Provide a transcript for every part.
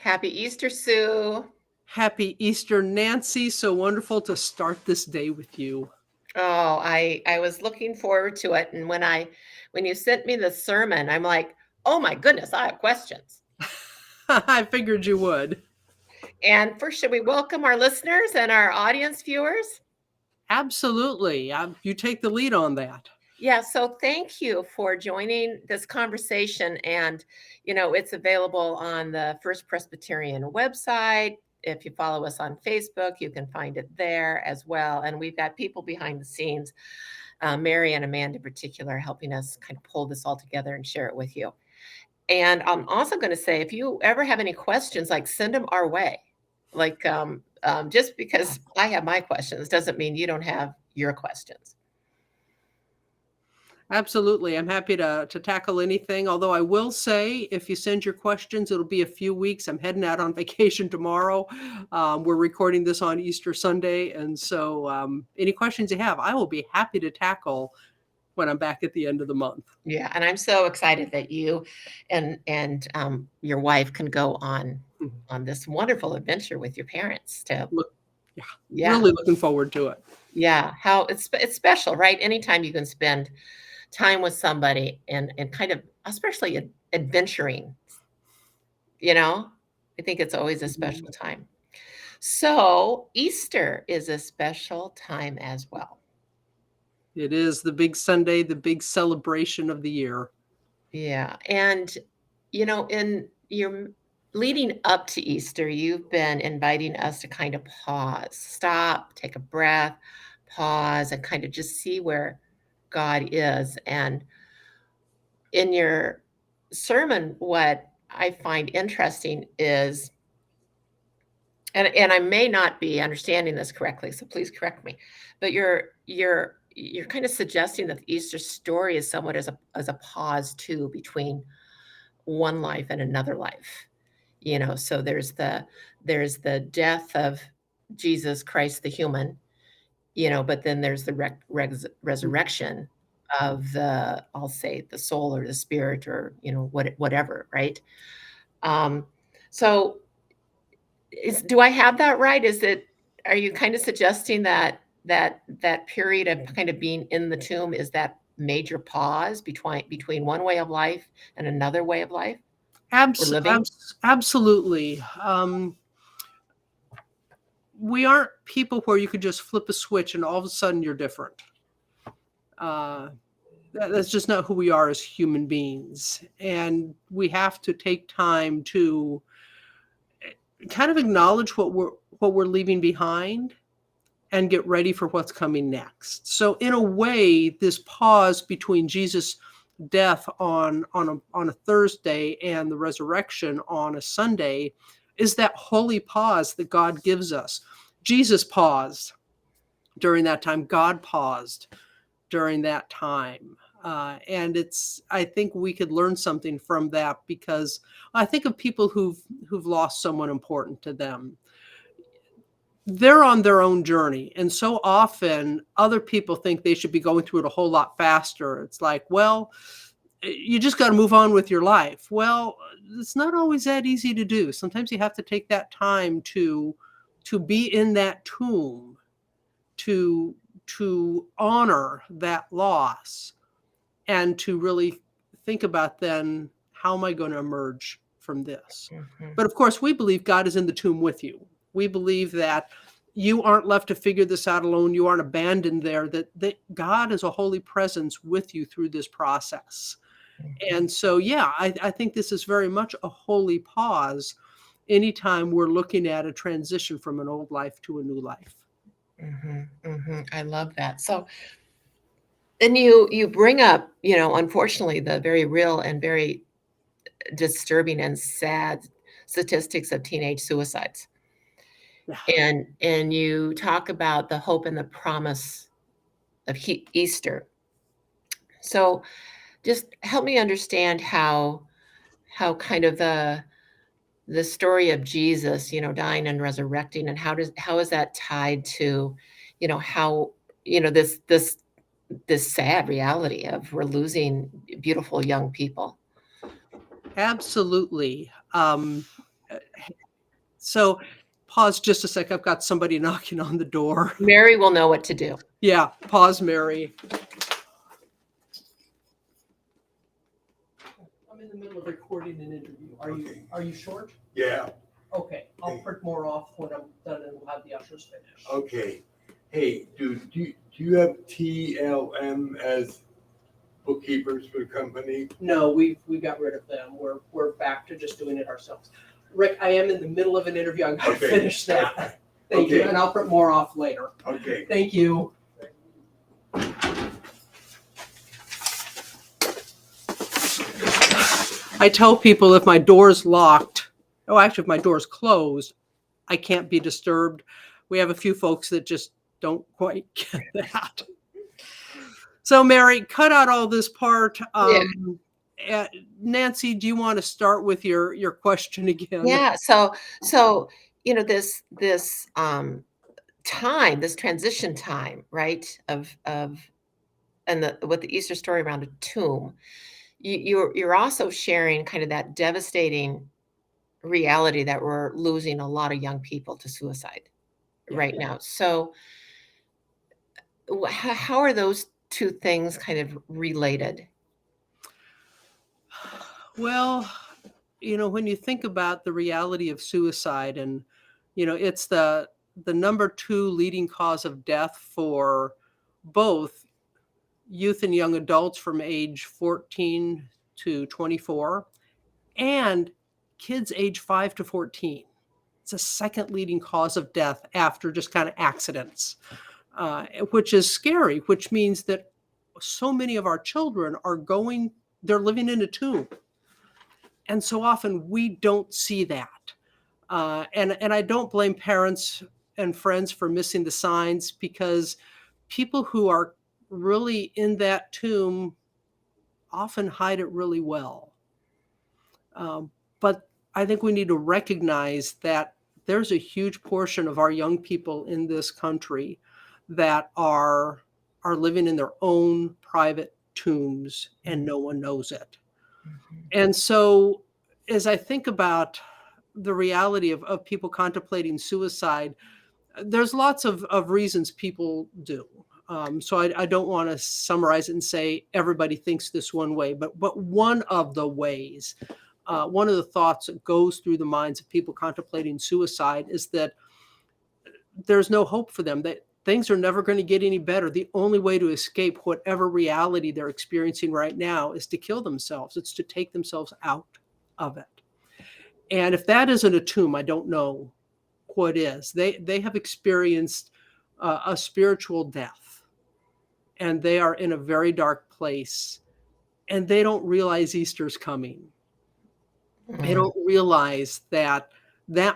Happy Easter, Sue. Happy Easter, Nancy. So wonderful to start this day with you. Oh, I was looking forward to it, and when you sent me the sermon, I'm like, "Oh my goodness, I have questions." I figured you would. And first, should we welcome our listeners and our audience viewers? Absolutely. You take the lead on that. Yeah, so thank you for joining this conversation. And, it's available on the First Presbyterian website. If you follow us on Facebook, you can find it there as well. And we've got people behind the scenes, Mary and Amanda in particular, helping us kind of pull this all together and share it with you. And I'm also going to say, if you ever have any questions, like send them our way. Like, just because I have my questions doesn't mean you don't have your questions. Absolutely. I'm happy to tackle anything. Although I will say, if you send your questions, it'll be a few weeks. I'm heading out on vacation tomorrow. We're recording this on Easter Sunday. And so any questions you have, I will be happy to tackle when I'm back at the end of the month. Yeah, and I'm so excited that you and your wife can go on this wonderful adventure with your parents to Look, yeah, yeah, really looking forward to it. yeah, how it's special, right? Anytime you can spend time with somebody and kind of especially adventuring, I think it's always a special time. So, Easter is a special time as well. It is the big Sunday, the big celebration of the year. Yeah, and in your leading up to Easter, you've been inviting us to kind of pause, stop, take a breath, pause, and kind of just see where God is. And in your sermon, what I find interesting is, and I may not be understanding this correctly, so please correct me, but you're kind of suggesting that the Easter story is somewhat as a pause too between one life and another life. So there's the death of Jesus Christ the human, but then there's the resurrection of the, I'll say, the soul or the spirit, or whatever, right? um so do I have that right? Are you kind of suggesting that period of kind of being in the tomb is that major pause between one way of life and another way of life or living? Absolutely. We aren't people where you could just flip a switch and all of a sudden you're different. That's just not who we are as human beings. And we have to take time to kind of acknowledge what we're leaving behind and get ready for what's coming next. So in a way, this pause between Jesus' death on a Thursday and the resurrection on a Sunday is that holy pause that God gives us. Jesus paused during that time. God paused during that time. And I think we could learn something from that, because I think of people who've lost someone important to them. They're on their own journey. And so often other people think they should be going through it a whole lot faster. It's like, well, you just got to move on with your life. Well, it's not always that easy to do. Sometimes you have to take that time to be in that tomb, to honor that loss, and to really think about then, how am I going to emerge from this? Mm-hmm. But of course, we believe God is in the tomb with you. We believe that you aren't left to figure this out alone. You aren't abandoned there, that God is a holy presence with you through this process. Mm-hmm. And so, yeah, I think this is very much a holy pause anytime we're looking at a transition from an old life to a new life. Mm-hmm. Mm-hmm. I love that. So, and you bring up, unfortunately, the very real and very disturbing and sad statistics of teenage suicides. Yeah. And you talk about the hope and the promise of Easter. So just help me understand how kind of the story of Jesus, dying and resurrecting, and how is that tied to, how, this sad reality of we're losing beautiful young people. Absolutely. So pause just a sec. I've got somebody knocking on the door. Mary will know what to do. Yeah, pause, Mary. I'm in the middle of recording an interview. Are you short? Yeah, Okay, I'll print more off when I'm done and we'll have the ushers finish. okay. Hey, dude, do you have TLM as bookkeepers for the company? No, we got rid of them. We're back to just doing it ourselves. Rick, I am in the middle of an interview. I'm going to Okay. finish that. Thank you, Okay. and I'll print more off later. Okay. Thank you. I tell people if my door's locked, actually, if my door's closed, I can't be disturbed. We have a few folks that just don't quite get that. So, Mary, cut out all this part. Nancy, do you want to start with your question again? Yeah. So this time, this transition time, right? With the Easter story around a tomb, you're also sharing kind of that devastating reality that we're losing a lot of young people to suicide right now. So how are those two things kind of related? Well, when you think about the reality of suicide, and it's the number 2 leading cause of death for both youth and young adults from age 14 to 24 and kids age 5 to 14. It's a second leading cause of death after just kind of accidents, which is scary, which means that so many of our children they're living in a tomb. And so often we don't see that. And I don't blame parents and friends for missing the signs, because people who are really in that tomb often hide it really well. But I think we need to recognize that there's a huge portion of our young people in this country that are living in their own private tombs and no one knows it. And so as I think about the reality of people contemplating suicide, there's lots of reasons people do. So I don't want to summarize it and say everybody thinks this one way, but one of the ways, one of the thoughts that goes through the minds of people contemplating suicide is that there's no hope for them, that things are never going to get any better. The only way to escape whatever reality they're experiencing right now is to kill themselves. It's to take themselves out of it. And if that isn't a tomb, I don't know what is. They have experienced a spiritual death, and they are in a very dark place, and they don't realize Easter's coming. They don't realize that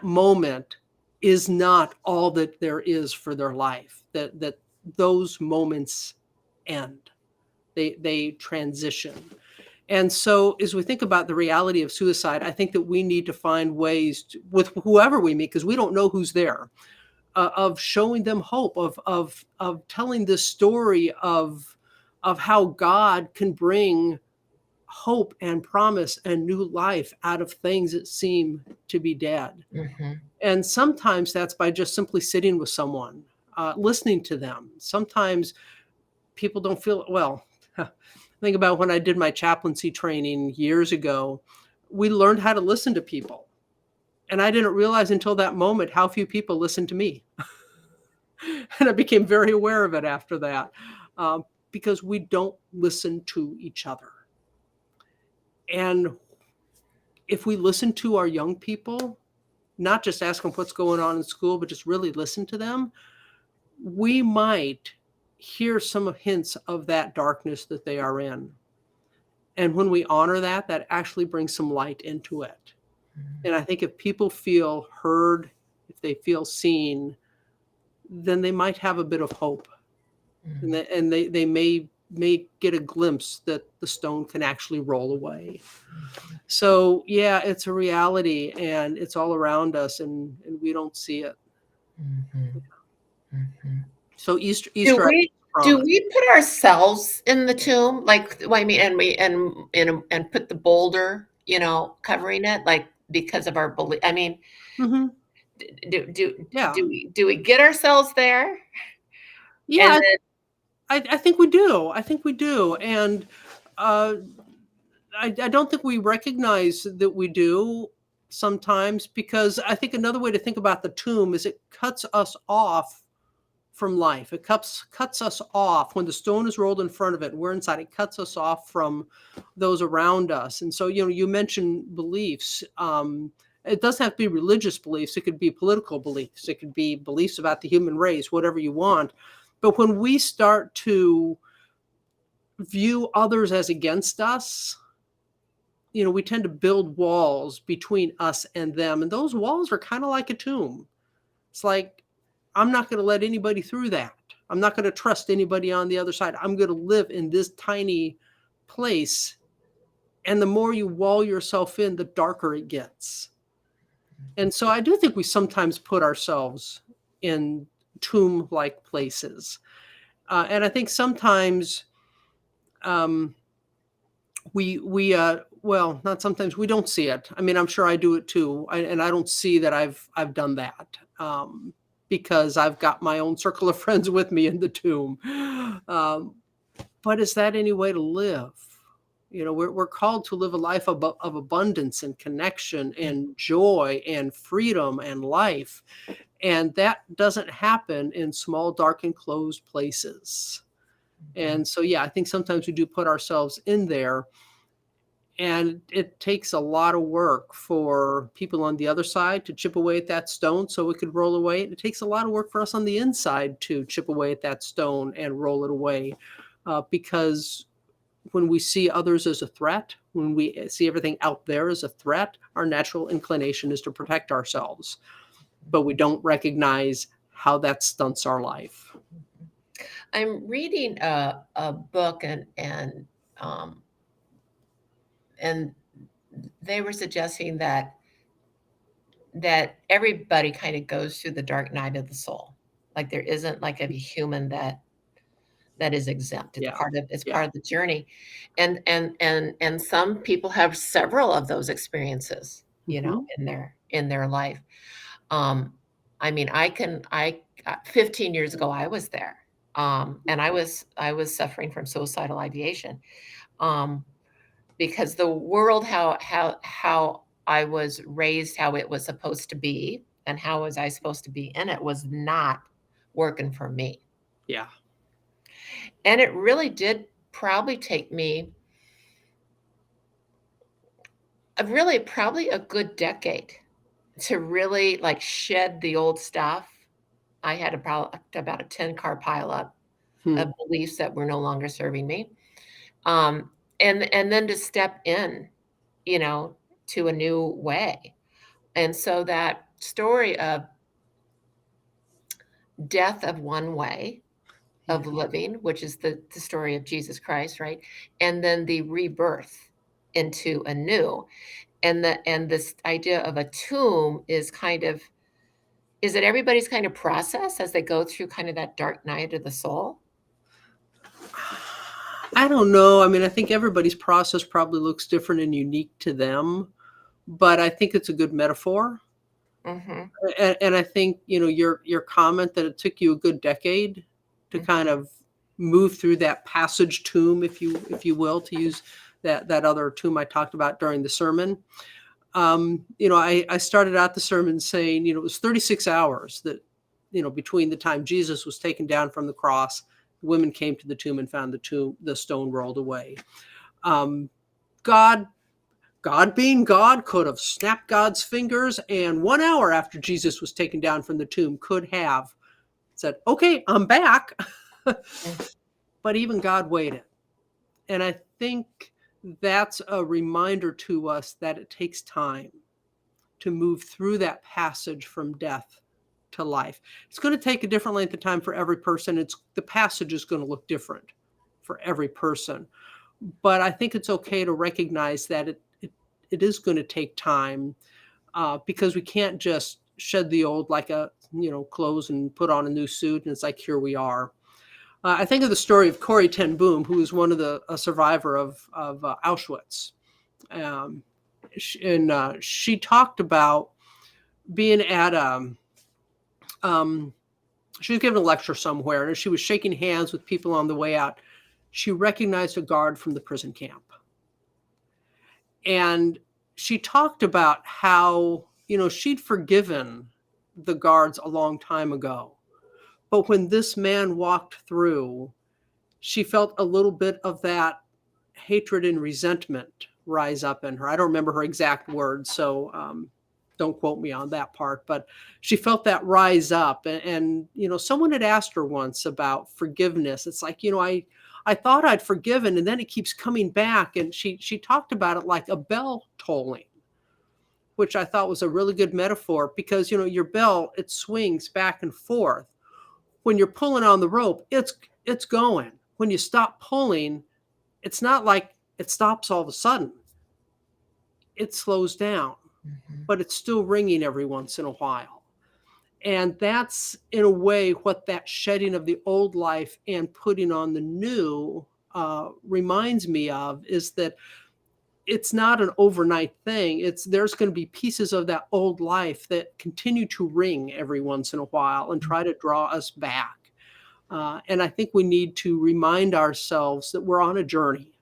moment is not all that there is for their life, that those moments end. They transition. And so as we think about the reality of suicide, I think that we need to find ways with whoever we meet, because we don't know who's there, of showing them hope, of telling this story of how God can bring hope and promise and new life out of things that seem to be dead. Mm-hmm. And sometimes that's by just simply sitting with someone, listening to them. Sometimes people don't feel well. Think about when I did my chaplaincy training years ago, we learned how to listen to people. And I didn't realize until that moment how few people listened to me. And I became very aware of it after that, because we don't listen to each other. And if we listen to our young people, not just ask them what's going on in school, but just really listen to them, we might hear some hints of that darkness that they are in. And when we honor that, that actually brings some light into it. And I think if people feel heard, if they feel seen, then they might have a bit of hope. And they may get a glimpse that the stone can actually roll away. So yeah, it's a reality, and it's all around us, and we don't see it. So Easter. Do we put ourselves in the tomb? Like, well, I mean, and put the boulder, covering it, like because of our belief. I mean, Yeah. Do we get ourselves there? And Yeah, then I think we do. I think we do. And uh, I don't think we recognize that we do sometimes, because I think another way to think about the tomb is it cuts us off from life. It cuts us off when the stone is rolled in front of it and we're inside. It cuts us off from those around us. And so, you mentioned beliefs. It doesn't have to be religious beliefs. It could be political beliefs. It could be beliefs about the human race, whatever you want. But when we start to view others as against us, we tend to build walls between us and them. And those walls are kind of like a tomb. It's like, I'm not going to let anybody through that. I'm not going to trust anybody on the other side. I'm going to live in this tiny place. And the more you wall yourself in, the darker it gets. And so I do think we sometimes put ourselves in tomb-like places. And I think sometimes well, not sometimes, we don't see it. I mean, I'm sure I do it too. And I don't see that I've done that. Because I've got my own circle of friends with me in the tomb. But is that any way to live? We're called to live a life of abundance and connection and joy and freedom and life. And that doesn't happen in small, dark, and closed places. And so, yeah, I think sometimes we do put ourselves in there. And it takes a lot of work for people on the other side to chip away at that stone so it could roll away. It takes a lot of work for us on the inside to chip away at that stone and roll it away. Because when we see others as a threat, when we see everything out there as a threat, our natural inclination is to protect ourselves. But we don't recognize how that stunts our life. I'm reading a book, and they were suggesting that everybody kind of goes through the dark night of the soul. Like there isn't like a human that is exempt. It's Yeah. part of the journey. And some people have several of those experiences, in their life. I mean, 15 years ago I was there. And I was suffering from suicidal ideation. Because the world, how I was raised, how it was supposed to be, and how was I supposed to be in it, was not working for me. Yeah. And it really did probably take me probably a good decade to really like shed the old stuff. I had about a 10-car pileup of beliefs that were no longer serving me. And then to step in, to a new way. And so that story of death of one way of living, which is the story of Jesus Christ, right? And then the rebirth into a new. And this idea of a tomb is it everybody's kind of process as they go through kind of that dark night of the soul? I don't know. I mean, I think everybody's process probably looks different and unique to them, but I think it's a good metaphor. Mm-hmm. And I think, your comment that it took you a good decade to kind of move through that passage tomb, if you will, to use that other tomb I talked about during the sermon. I started out the sermon saying, it was 36 hours that, between the time Jesus was taken down from the cross, the women came to the tomb and found the stone rolled away. God being God could have snapped God's fingers, and 1 hour after Jesus was taken down from the tomb could have said, okay, I'm back. But even God waited. And I think that's a reminder to us that it takes time to move through that passage from death to life. It's going to take a different length of time for every person. The passage is going to look different for every person. But I think it's okay to recognize that it is going to take time, because we can't just shed the old like clothes and put on a new suit. And it's like, here we are. I think of the story of Corrie ten Boom, who was a survivor of Auschwitz. And she talked about being at she was giving a lecture somewhere, and as she was shaking hands with people on the way out, she recognized a guard from the prison camp. And she talked about how, she'd forgiven the guards a long time ago. But when this man walked through, she felt a little bit of that hatred and resentment rise up in her. I don't remember her exact words, so don't quote me on that part, but she felt that rise up. And someone had asked her once about forgiveness. It's like, I thought I'd forgiven, and then it keeps coming back. And she talked about it like a bell tolling, which I thought was a really good metaphor, because, your bell, it swings back and forth. When you're pulling on the rope, it's going. When you stop pulling, it's not like it stops all of a sudden. It slows down, but it's still ringing every once in a while. And that's, in a way, what that shedding of the old life and putting on the new reminds me of, is that it's not an overnight thing. There's going to be pieces of that old life that continue to ring every once in a while and try to draw us back. And I think we need to remind ourselves that we're on a journey.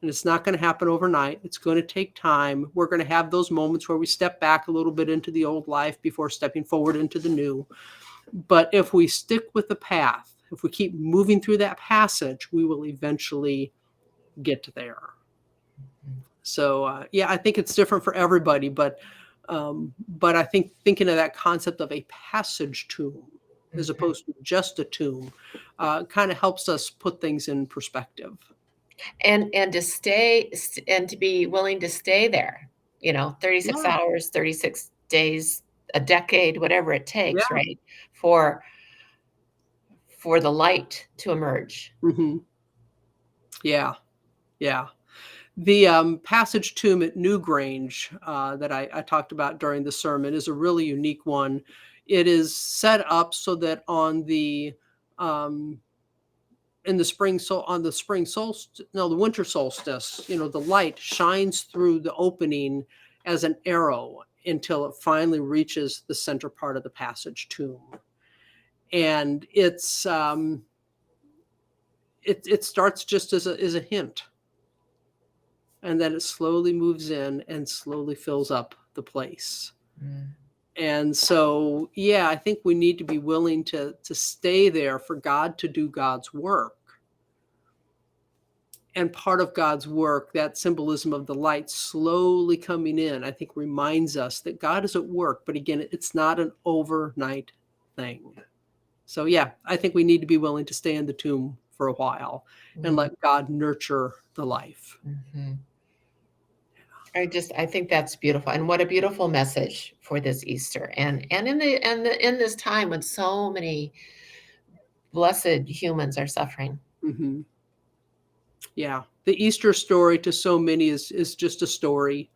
And it's not going to happen overnight. It's going to take time. We're going to have those moments where we step back a little bit into the old life before stepping forward into the new. But if we stick with the path, if we keep moving through that passage, we will eventually get there. So, I think it's different for everybody. But I think thinking of that concept of a passage tomb as opposed to just a tomb kind of helps us put things in perspective. And to be willing to stay there, 36 Yeah. hours, 36 days, a decade, whatever it takes, Yeah. right? For the light to emerge. Mm-hmm. Yeah. The passage tomb at Newgrange that I talked about during the sermon is a really unique one. It is set up so that on the the winter solstice, the light shines through the opening as an arrow until it finally reaches the center part of the passage tomb. And it starts just as a hint, and then it slowly moves in and slowly fills up the place. And so, I think we need to be willing to stay there for God to do God's work. And part of God's work, that symbolism of the light slowly coming in, I think reminds us that God is at work. But again, it's not an overnight thing. So, I think we need to be willing to stay in the tomb for a while and let God nurture the life. I think that's beautiful, and what a beautiful message for this Easter, and in this time when so many blessed humans are suffering. Mm-hmm. Yeah, the Easter story to so many is just a story,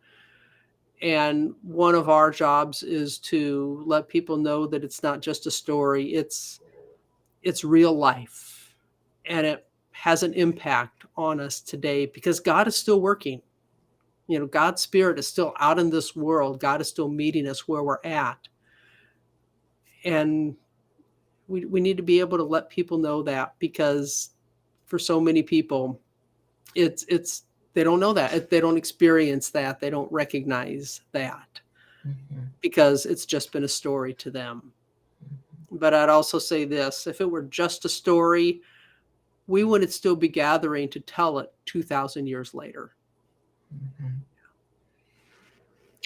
and one of our jobs is to let people know that it's not just a story; it's real life, and it has an impact on us today because God is still working. God's Spirit is still out in this world. God is still meeting us where we're at. And we need to be able to let people know that, because for so many people, it's they don't know that. They don't experience that. They don't recognize that because it's just been a story to them. But I'd also say this: if it were just a story, we wouldn't still be gathering to tell it 2,000 years later.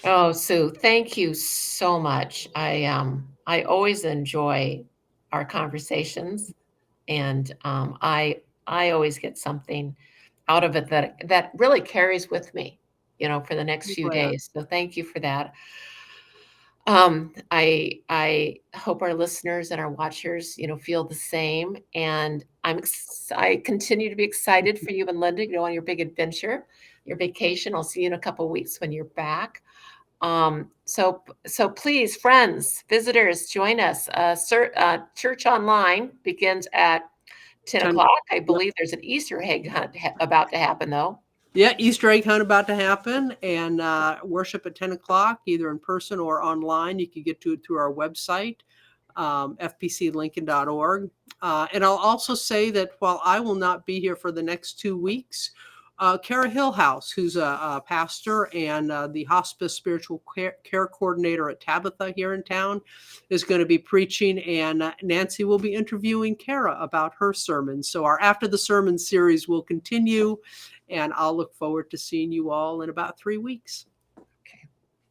Oh, Sue, thank you so much. I always enjoy our conversations, and I always get something out of it that really carries with me, for the next few days. So thank you for that. I hope our listeners and our watchers, feel the same. And I continue to be excited for you and Linda to go on your big adventure, your vacation. I'll see you in a couple of weeks when you're back. So please, friends, visitors, join us. Church Online begins at 10 o'clock. I believe there's an Easter egg hunt about to happen, though. Yeah, Easter egg hunt about to happen, and worship at 10 o'clock, either in person or online. You can get to it through our website, fpclincoln.org. And I'll also say that while I will not be here for the next 2 weeks, Kara Hillhouse, who's a pastor and the hospice spiritual care coordinator at Tabitha here in town, is going to be preaching, and Nancy will be interviewing Kara about her sermon. So our After the Sermon series will continue, and I'll look forward to seeing you all in about 3 weeks. Okay.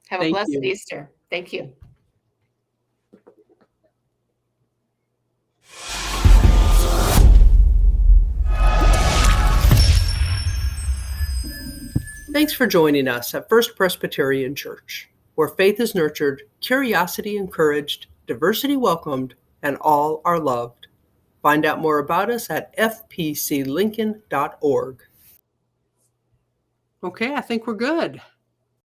Have a Thank blessed you. Easter. Thank you. Thanks for joining us at First Presbyterian Church, where faith is nurtured, curiosity encouraged, diversity welcomed, and all are loved. Find out more about us at fpclincoln.org. Okay, I think we're good.